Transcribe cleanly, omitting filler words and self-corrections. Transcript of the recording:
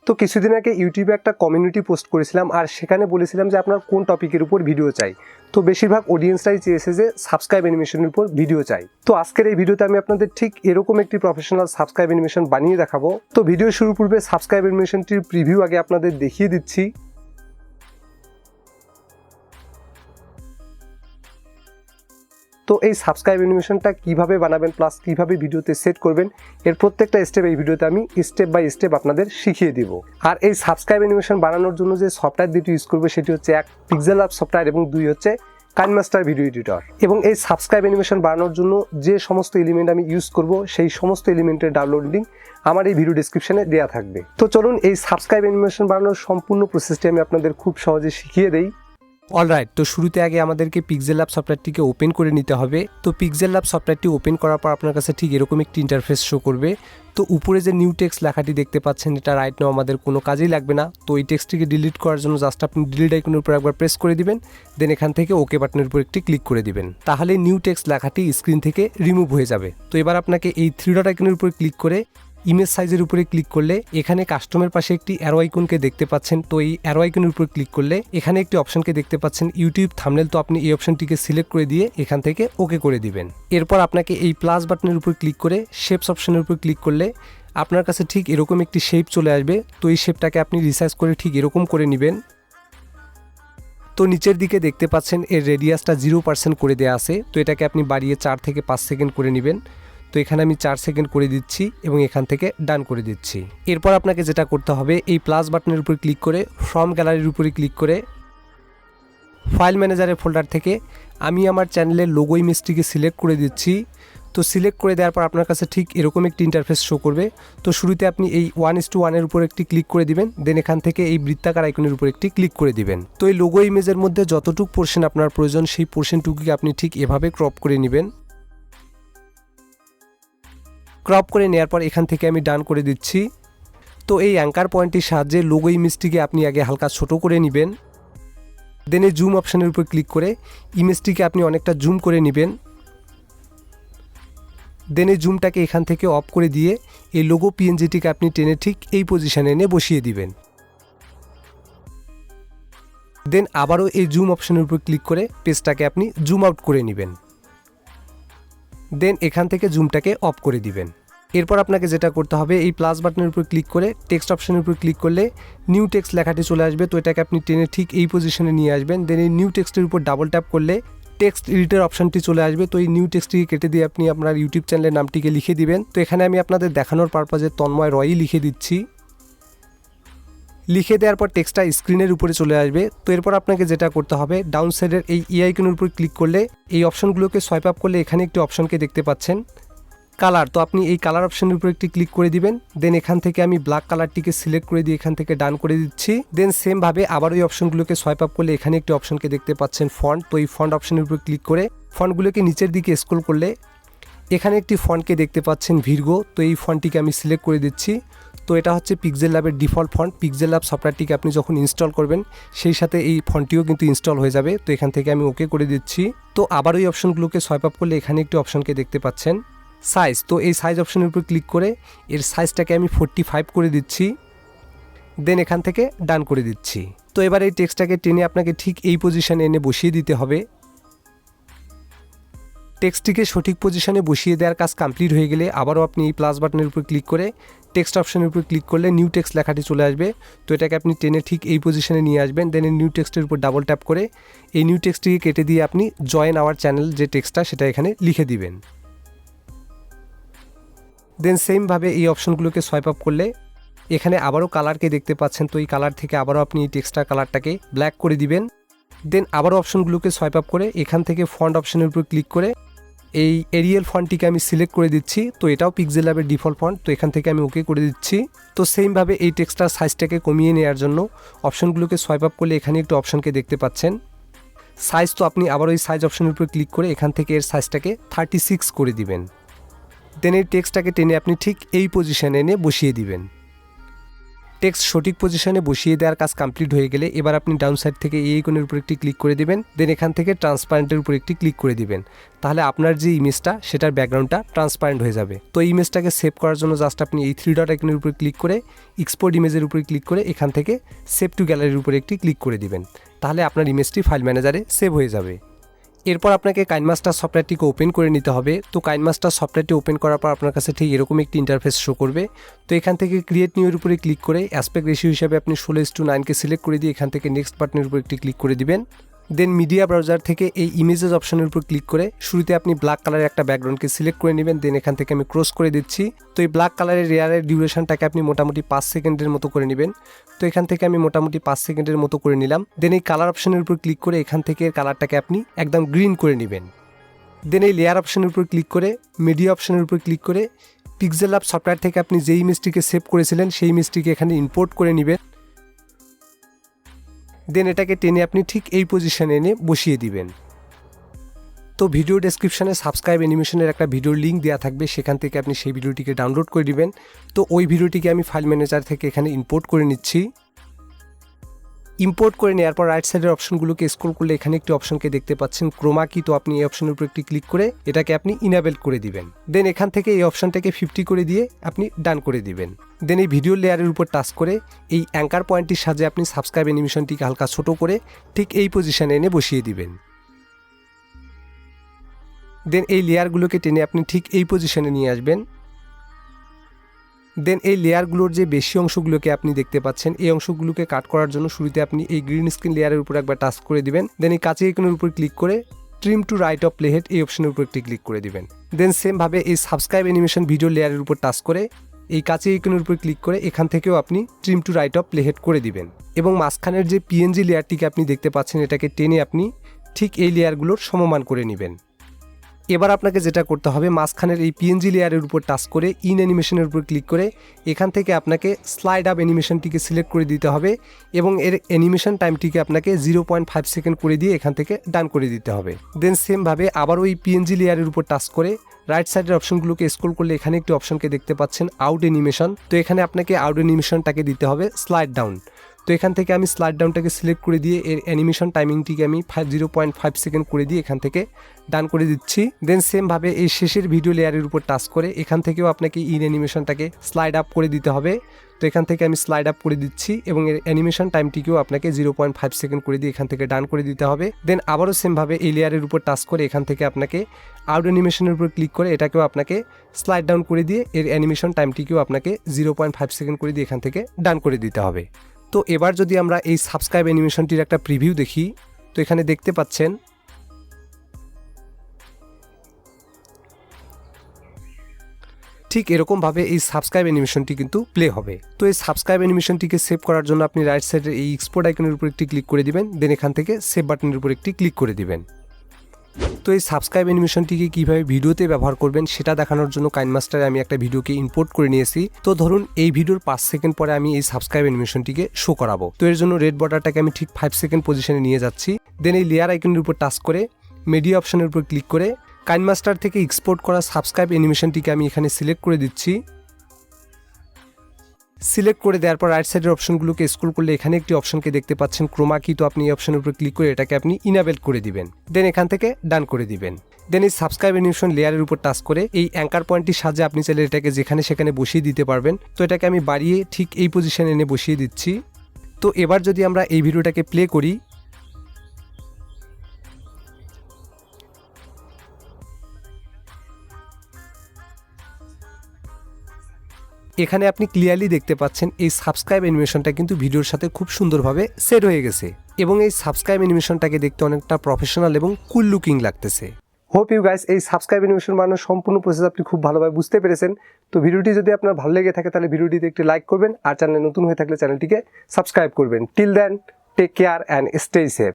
তো কিছুদিন আগে ইউটিউবে একটা কমিউনিটি পোস্ট করেছিলাম আর সেখানে বলেছিলাম যে আপনার কোন টপিকের উপর ভিডিও চাই। তো বেশিরভাগ অডিয়েন্সরাই চেয়েছে যে সাবস্ক্রাইব অ্যানিমেশনের উপর ভিডিও চাই। তো আজকের এই ভিডিওতে আমি আপনাদের ঠিক এরকম একটি প্রফেশনাল সাবস্ক্রাইব অ্যানিমেশন বানিয়ে দেখাবো। তো ভিডিও শুরুর পূর্বে সাবস্ক্রাইব অ্যানিমেশনটির প্রিভিউ আগে আপনাদের দেখিয়ে দিচ্ছি। তো এই সাবস্ক্রাইব অ্যানিমেশনটা কিভাবে বানাবেন প্লাস কিভাবে ভিডিওতে সেট করবেন এর প্রত্যেকটা স্টেপ এই ভিডিওতে আমি স্টেপ বাই স্টেপ আপনাদের শিখিয়ে দিব। আর এই সাবস্ক্রাইব অ্যানিমেশন বানানোর জন্য যে সফটওয়্যার দুটি ইউজ করবে সেটি হচ্ছে এক পিক্সেল ল্যাব সফটওয়্যার এবং দুই হচ্ছে কাইনমাস্টার ভিডিও এডিটর। এবং এই সাবস্ক্রাইব অ্যানিমেশন বানানোর জন্য যে সমস্ত এলিমেন্ট আমি ইউজ করব সেই সমস্ত এলিমেন্টের ডাউনলোড লিঙ্ক আমার এই ভিডিও ডেসক্রিপশনে দেওয়া থাকবে। তো চলুন এই সাবস্ক্রাইব অ্যানিমেশন বানানোর সম্পূর্ণ প্রসেসটি আমি আপনাদের খুব সহজে শিখিয়ে দেই। অলরাইট, তো শুরুতে আগে আমাদেরকে পিক্সেল ল্যাব সফটওয়্যারটিকে ওপেন করে নিতে হবে। তো পিক্সেল ল্যাব সফটওয়্যারটি ওপেন করার পর আপনার কাছে ঠিক এরকম একটি ইন্টারফেস শো করবে। তো উপরে যে নিউ টেক্সট লেখাটি দেখতে পাচ্ছেন এটা রাইট নাও আমাদের কোনো কাজেই লাগবে না। তো এই টেক্সটটিকে ডিলিট করার জন্য জাস্ট আপনি ডিলিট আইকনের উপর একবার প্রেস করে দিবেন, দেন এখান থেকে ওকে বাটনের উপর একটি ক্লিক করে দিবেন। তাহলে নিউ টেক্সট লেখাটি স্ক্রিন থেকে রিমুভ হয়ে যাবে। তো এবার আপনাকে এই থ্রি ডট আইকনের উপর ক্লিক করে ইমেজ সাইজের উপরে ক্লিক করলে এখানে কাস্টমের পাশে একটি অ্যারো আইকনকে দেখতে পাচ্ছেন। তো এই অ্যারো আইকনের উপর ক্লিক করলে এখানে একটি অপশনকে দেখতে পাচ্ছেন ইউটিউব থাম্বনেল। তো আপনি এই অপশনটিকে সিলেক্ট করে দিয়ে এখান থেকে ওকে করে দিবেন। এরপর আপনাকে এই প্লাস বাটনের উপর ক্লিক করে শেপস অপশনের উপর ক্লিক করলে আপনার কাছে ঠিক এরকম একটি শেপ চলে আসবে। তো এই শেপটাকে আপনি রিসাইজ করে ঠিক এরকম করে নেবেন। তো নিচের দিকে দেখতে পাচ্ছেন এর রেডিয়াসটা 0% করে দেওয়া আছে। তো এটাকে আপনি বাড়িয়ে 4 থেকে 5 সেকেন্ড করে নেবেন। তো এখানে আমি 4 সেকেন্ড করে দিচ্ছি এবং এখান থেকে ডান করে দিচ্ছি। এরপর আপনাকে যেটা করতে হবে এই প্লাস বাটনের উপর ক্লিক করে ফ্রম গ্যালারির উপরে ক্লিক করে ফাইল ম্যানেজারের ফোল্ডার থেকে আমি আমার চ্যানেলের লোগো ইমেজটিকে সিলেক্ট করে দিচ্ছি। তো সিলেক্ট করে দেওয়ার পর আপনার কাছে ঠিক এরকম একটি ইন্টারফেস শো করবে। তো শুরুতে আপনি এই 1:1 উপর একটি ক্লিক করে দিবেন, দেন এখান থেকে এই বৃত্তাকার আইকনের উপর একটি ক্লিক করে দিবেন। তো এই লোগো ইমেজের মধ্যে যতটুকু পোর্শন আপনার প্রয়োজন সেই পোর্শনটুকুকে আপনি ঠিক এভাবে ক্রপ করে নেবেন। ক্রপ করে নেওয়ার পর এখান থেকে আমি ডান করে দিচ্ছি। তো এই অ্যাঙ্কার পয়েন্টের সাহায্যে লোগো ইমেজটিকে আপনি আগে হালকা ছোট করে নেবেন, দেন এই জুম অপশনের উপর ক্লিক করে ইমেজটিকে আপনি অনেকটা জুম করে নেবেন। দেন এই জুমটাকে এখান থেকে অফ করে দিয়ে এই লোগো পিএনজিটিকে আপনি টেনে ঠিক এই পজিশনে এনে বসিয়ে দিবেন। দেন আবারও এই জুম অপশনের উপর ক্লিক করে পেজটাকে আপনি জুম আউট করে নেবেন, দেন এখান থেকে জুমটাকে অফ করে দিবেন। এরপর আপনাকে যেটা করতে হবে এই প্লাস বাটনের উপর ক্লিক করে টেক্সট অপশনের উপর ক্লিক করলে নিউ টেক্সট লেখাটি চলে আসবে। তো এটাকে আপনি টেনে ঠিক এই পজিশনে নিয়ে আসবেন, দেন এই নিউ টেক্সটের উপর ডাবল ট্যাপ করলে টেক্সট এডিটর অপশনটি চলে আসবে। তো এই নিউ টেক্সটটিকে কেটে দিয়ে আপনি আপনার ইউটিউব চ্যানেলের নামটিকে লিখে দিবেন। তো এখানে আমি আপনাদের দেখানোর পারপাজে তন্ময় রয়ই লিখে দিচ্ছি। লিখে দেওয়ার পর টেক্সটটা স্ক্রিনের উপরে চলে আসবে। তো এরপর আপনাকে যেটা করতে হবে ডাউন সাইডের এই আইকনের উপর ক্লিক করলে এই অপশনগুলোকে সোয়াইপ আপ করলে এখানে একটি অপশনকে দেখতে পাচ্ছেন কালার। তো আপনি এই কালার অপশনের উপর একটি ক্লিক করে দিবেন, দেন এখান থেকে আমি ব্ল্যাক কালারটিকে সিলেক্ট করে দিয়ে এখান থেকে ডান করে দিচ্ছি। দেন সেম ভাবে আবার ওই অপশনগুলোকে সোয়াইপ আপ করলে এখানে একটি অপশনকে দেখতে পাচ্ছেন ফন্ট। তো এই ফন্ট অপশনের উপর ক্লিক করে ফন্টগুলোকে নিচের দিকে স্ক্রল করলে এখানে একটি ফন্টকে দেখতে পাচ্ছেন ভির্গো। তো এই ফন্টটিকে আমি সিলেক্ট করে দিচ্ছি। তো এটা হচ্ছে পিক্সেল ল্যাবের ডিফল্ট ফন্ট। পিক্সেল ল্যাব সফটওয়্যারটিকে আপনি যখন ইনস্টল করবেন সেই সাথে এই ফন্টটিও কিন্তু ইনস্টল হয়ে যাবে। তো এখান থেকে আমি ওকে করে দিচ্ছি। তো আবার ওই অপশনগুলোকে সোয়াইপ আপ করলে এখানে একটি অপশনকে দেখতে পাচ্ছেন সাইজ। তো এই সাইজ অপশনের উপর ক্লিক করে এর সাইজটাকে আমি 45 করে দিচ্ছি, দেন এখান থেকে ডান করে দিচ্ছি। তো এবার এই টেক্সটটাকে টেনে আপনাকে ঠিক এই পজিশনে এনে বসিয়ে দিতে হবে। টেক্সটটিকে সঠিক পজিশনে বসিয়ে দেওয়ার কাজ কমপ্লিট হয়ে গেলে আবারও আপনি এই প্লাস বাটনের উপর ক্লিক করে টেক্সট অপশনের উপর ক্লিক করলে নিউ টেক্সট লেখাটি চলে আসবে। তো এটাকে আপনি টেনে ঠিক এই পজিশনে নিয়ে আসবেন, দেন এই নিউ টেক্সটের উপর ডাবল ট্যাপ করে এই নিউ টেক্সটটিকে কেটে দিয়ে আপনি জয়েন আওয়ার চ্যানেল যে টেক্সটটা সেটা এখানে লিখে দিবেন। দেন সেমভাবে এই অপশনগুলোকে সোয়াইপ আপ করলে এখানে আবারও কালারকে দেখতে পাচ্ছেন। তো এই কালার থেকে আবারও আপনি এই টেক্সটার কালারটাকে ব্ল্যাক করে দিবেন। দেন আবারও অপশনগুলোকে সোয়াইপ আপ করে এখান থেকে ফন্ট অপশনের উপর ক্লিক করে এই এরিয়াল ফন্টটিকে আমি সিলেক্ট করে দিচ্ছি। তো এটাও পিক্সেল ল্যাবের ডিফল্ট ফন্ট। তো এখান থেকে আমি ওকে করে দিচ্ছি। তো সেমভাবে এই টেক্সটার সাইজটাকে কমিয়ে নেওয়ার জন্য অপশনগুলোকে সোয়াইপ আপ করলে এখানে একটু অপশনকে দেখতে পাচ্ছেন সাইজ। তো আপনি আবার ওই সাইজ অপশনের উপর ক্লিক করে এখান থেকে এর সাইজটাকে 36 করে দিবেন, দেন এই টেক্সটটাকে টেনে আপনি ঠিক এই পজিশনে এনে বসিয়ে দিবেন। টেক্সট সঠিক পজিশনে বসিয়ে দেওয়ার কাজ কমপ্লিট হয়ে গেলে এবার আপনি ডাউন সাইড থেকে এই আইকনের উপর একটি ক্লিক করে দিবেন, দেন এখান থেকে ট্রান্সপারেন্টের উপর একটি ক্লিক করে দিবেন। তাহলে আপনার যে ইমেজটা সেটার ব্যাকগ্রাউন্ডটা ট্রান্সপারেন্ট হয়ে যাবে। তো এই ইমেজটাকে সেভ করার জন্য জাস্ট আপনি এই 3 ডট আইকনের উপর ক্লিক করে এক্সপোর্ট ইমেজের উপরে ক্লিক করে এখান থেকে সেভ টু গ্যালারির উপরে একটি ক্লিক করে দিবেন। তাহলে আপনার ইমেজটি ফাইল ম্যানেজারে সেভ হয়ে যাবে। এরপর আপনাকে কাইনমাস্টার সফটওয়্যারটিকে ওপেন করে নিতে হবে। তো কাইনমাস্টার সফটওয়্যারটি ওপেন করার পর আপনার কাছে ঠিক এরকম একটি ইন্টারফেস শো করবে। তো এখান থেকে ক্রিয়েট নিউ এর উপরে ক্লিক করে অ্যাসপেক্ট রেশিও হিসাবে আপনি 16:9কে সিলেক্ট করে দিয়ে এখান থেকে নেক্সট বাটনের উপর একটি ক্লিক করে দিবেন। দেন মিডিয়া ব্রাউজার থেকে এই ইমেজেস অপশনের উপর ক্লিক করে শুরুতে আপনি ব্ল্যাক কালারের একটা ব্যাকগ্রাউন্ডকে সিলেক্ট করে নেবেন। দেন এখান থেকে আমি ক্রস করে দিচ্ছি। তো এই ব্ল্যাক কালারের রেয়ারের ডিউরেশনটাকে আপনি মোটামুটি 5 সেকেন্ডের মতো করে নেবেন। তো এখান থেকে আমি মোটামুটি 5 সেকেন্ডের মতো করে নিলাম। দেন এই কালার অপশনের উপর ক্লিক করে এখান থেকে কালারটাকে আপনি একদম গ্রিন করে নেবেন। দেন এই লেয়ার অপশনের উপর ক্লিক করে মিডিয়া অপশনের উপর ক্লিক করে পিক্সেল ল্যাব সফটওয়্যার থেকে আপনি যেই ইমেজটিকে সেভ করেছিলেন সেই ইমেজটিকে এখানে ইম্পোর্ট করে নেবেন। দেন এটাকে টেনে আপনি ঠিক এই পজিশনে এনে বসিয়ে দিবেন। তো ভিডিও ডেসক্রিপশনে সাবস্ক্রাইব অ্যানিমেশনের একটা ভিডিওর লিঙ্ক দেওয়া থাকবে, সেখান থেকে আপনি সেই ভিডিওটিকে ডাউনলোড করে দিবেন। তো ওই ভিডিওটিকে আমি ফাইল ম্যানেজার থেকে এখানে ইম্পোর্ট করে নিচ্ছি। ইম্পোর্ট করে নেওয়ার পর রাইট সাইডের অপশনগুলোকে স্ক্রল করলে এখানে একটি অপশনকে দেখতে পাচ্ছেন ক্রোমা কি। তো আপনি এই অপশনের উপর একটি ক্লিক করে এটাকে আপনি ইনেবল করে দিবেন। দেন এখান থেকে এই অপশনটাকে 50 করে দিয়ে আপনি ডান করে দিবেন। দেন এই ভিডিও লেয়ারের উপর টাচ করে এই অ্যাঙ্কার পয়েন্টটির সাহায্যে আপনি সাবস্ক্রাইব অ্যানিমেশনটিকে হালকা ছোট করে ঠিক এই পজিশনে এনে বসিয়ে দিবেন। দেন এই লেয়ারগুলোকে টেনে আপনি ঠিক এই পজিশনে নিয়ে আসবেন। দেন এই লেয়ারগুলোর যে বেশি অংশগুলোকে আপনি দেখতে পাচ্ছেন এই অংশগুলোকে কাট করার জন্য শুরুতে আপনি এই গ্রিন স্ক্রিন লেয়ারের উপর একবার টাচ করে দিবেন। দেন এই কাঁচি আইকনের উপর ক্লিক করে ট্রিম টু রাইট অফ প্লেহেড এই অপশনের উপর একটি ক্লিক করে দিবেন। দেন সেম ভাবে এই সাবস্ক্রাইব অ্যানিমেশন ভিডিও লেয়ারের উপর টাচ করে এই কাঁচি আইকনের উপর ক্লিক করে এখান থেকেও আপনি ট্রিম টু রাইট অফ প্লেহেড করে দিবেন এবং মাঝখানের যে পিএনজি লেয়ারটিকে আপনি দেখতে পাচ্ছেন এটাকে টেনে আপনি ঠিক এই লেয়ারগুলোর সমমান করে নেবেন। এবার আপনাকে যেটা করতে হবে মাঝখানের এই পিএনজি লেয়ারের উপর টাচ করে ইন অ্যানিমেশনের উপর ক্লিক করে এখান থেকে আপনাকে স্লাইড আপ অ্যানিমেশনটিকে সিলেক্ট করে দিতে হবে এবং এর অ্যানিমেশন টাইমটিকে আপনাকে 0.5 সেকেন্ড করে দিয়ে এখান থেকে ডান করে দিতে হবে। দেন সেমভাবে আবার ওই পিএনজি লেয়ারের উপর টাচ করে রাইট সাইডের অপশনগুলোকে স্ক্রল করলে এখানে একটি অপশনকে দেখতে পাচ্ছেন আউট অ্যানিমেশন। তো এখানে আপনাকে আউট অ্যানিমেশনটাকে দিতে হবে স্লাইড ডাউন। তো এখান থেকে আমি স্লাইড ডাউনটাকে সিলেক্ট করে দিয়ে এর অ্যানিমেশন টাইমিংটিকে আমি 0.5 সেকেন্ড করে দিয়ে এখান থেকে ডান করে দিচ্ছি। দেন সেমভাবে এই শেষের ভিডিও লেয়ারের উপর টাচ করে এখান থেকেও আপনাকে ইন অ্যানিমেশনটাকে স্লাইড আপ করে দিতে হবে। তো এখান থেকে আমি স্লাইড আপ করে দিচ্ছি এবং এর অ্যানিমেশন টাইমটিকেও আপনাকে 0.5 সেকেন্ড করে দিয়ে এখান থেকে ডান করে দিতে হবে। দেন আবারও সেমভাবে এই লেয়ারের উপর টাচ করে এখান থেকে আপনাকে আউট অ্যানিমেশনের উপর ক্লিক করে এটাকেও আপনাকে স্লাইড ডাউন করে দিয়ে এর অ্যানিমেশন টাইমটিকেও আপনাকে 0.5 সেকেন্ড করে দিয়ে এখান থেকে ডান করে দিতে হবে। তো এবার যদি আমরা এই সাবস্ক্রাইব অ্যানিমেশনটির একটা প্রিভিউ দেখি, তো এখানে দেখতে পাচ্ছেন ঠিক এরকমভাবে এই সাবস্ক্রাইব অ্যানিমেশনটি কিন্তু প্লে হবে। তো এই সাবস্ক্রাইব অ্যানিমেশনটিকে সেভ করার জন্য আপনি রাইট সাইডের এই এক্সপোর্ট আইকনের উপর একটি ক্লিক করে দিবেন। দেন এখান থেকে সেভ বাটনের উপর একটি ক্লিক করে দিবেন। তো এই সাবস্ক্রাইব অ্যানিমেশনটিকে কীভাবে ভিডিওতে ব্যবহার করবেন সেটা দেখানোর জন্য কাইনমাস্টারে আমি একটা ভিডিওকে ইম্পোর্ট করে নিয়েছি। তো ধরুন এই ভিডিওর 5 সেকেন্ড পরে আমি এই সাবস্ক্রাইব অ্যানিমেশনটিকে শো করাবো। তো এর জন্য রেড বর্ডারটাকে আমি ঠিক 5 সেকেন্ড পজিশনে নিয়ে যাচ্ছি। দেন এই লেয়ার আইকনের উপর টাচ করে মিডিয়া অপশনের উপর ক্লিক করে কাইনমাস্টার থেকে এক্সপোর্ট করা সাবস্ক্রাইব অ্যানিমেশনটিকে আমি এখানে সিলেক্ট করে দিচ্ছি। সিলেক্ট করে দেওয়ার পর রাইট সাইডের অপশনগুলোকে স্ক্রল করলে এখানে একটি অপশনকে দেখতে পাচ্ছেন ক্রোমা কি। তো আপনি এই অপশনের উপর ক্লিক করে এটাকে আপনি ইনেবল করে দিবেন। দেন এখান থেকে ডান করে দিবেন। দেন এই সাবস্ক্রাইব অ্যানিমেশন লেয়ারের উপর টাচ করে এই অ্যাঙ্কার পয়েন্টটির সাহায্যে আপনি চাইলে এটাকে যেখানে সেখানে বসিয়ে দিতে পারবেন। তো এটাকে আমি বাড়িয়ে ঠিক এই পজিশনে এনে বসিয়ে দিচ্ছি। তো এবার যদি আমরা এই ভিডিওটাকে প্লে করি, এখানে আপনি ক্লিয়ারলি দেখতে পাচ্ছেন এই সাবস্ক্রাইব অ্যানিমেশনটা কিন্তু ভিডিওর সাথে খুব সুন্দরভাবে সেট হয়ে গেছে এবং এই সাবস্ক্রাইব অ্যানিমেশনটাকে দেখতে অনেকটা প্রফেশনাল এবং কুল লুকিং লাগতেছে। হোপ ইউ গাইস এই সাবস্ক্রাইব অ্যানিমেশন বানানোর সম্পূর্ণ প্রসেস আপনি খুব ভালোভাবে বুঝতে পেরেছেন। তো ভিডিওটি যদি আপনার ভালো লেগে থাকে তাহলে ভিডিওটিতে একটি লাইক করবেন আর চ্যানেলে নতুন হয়ে থাকলে চ্যানেলটিকে সাবস্ক্রাইব করবেন। Till then take care and stay safe.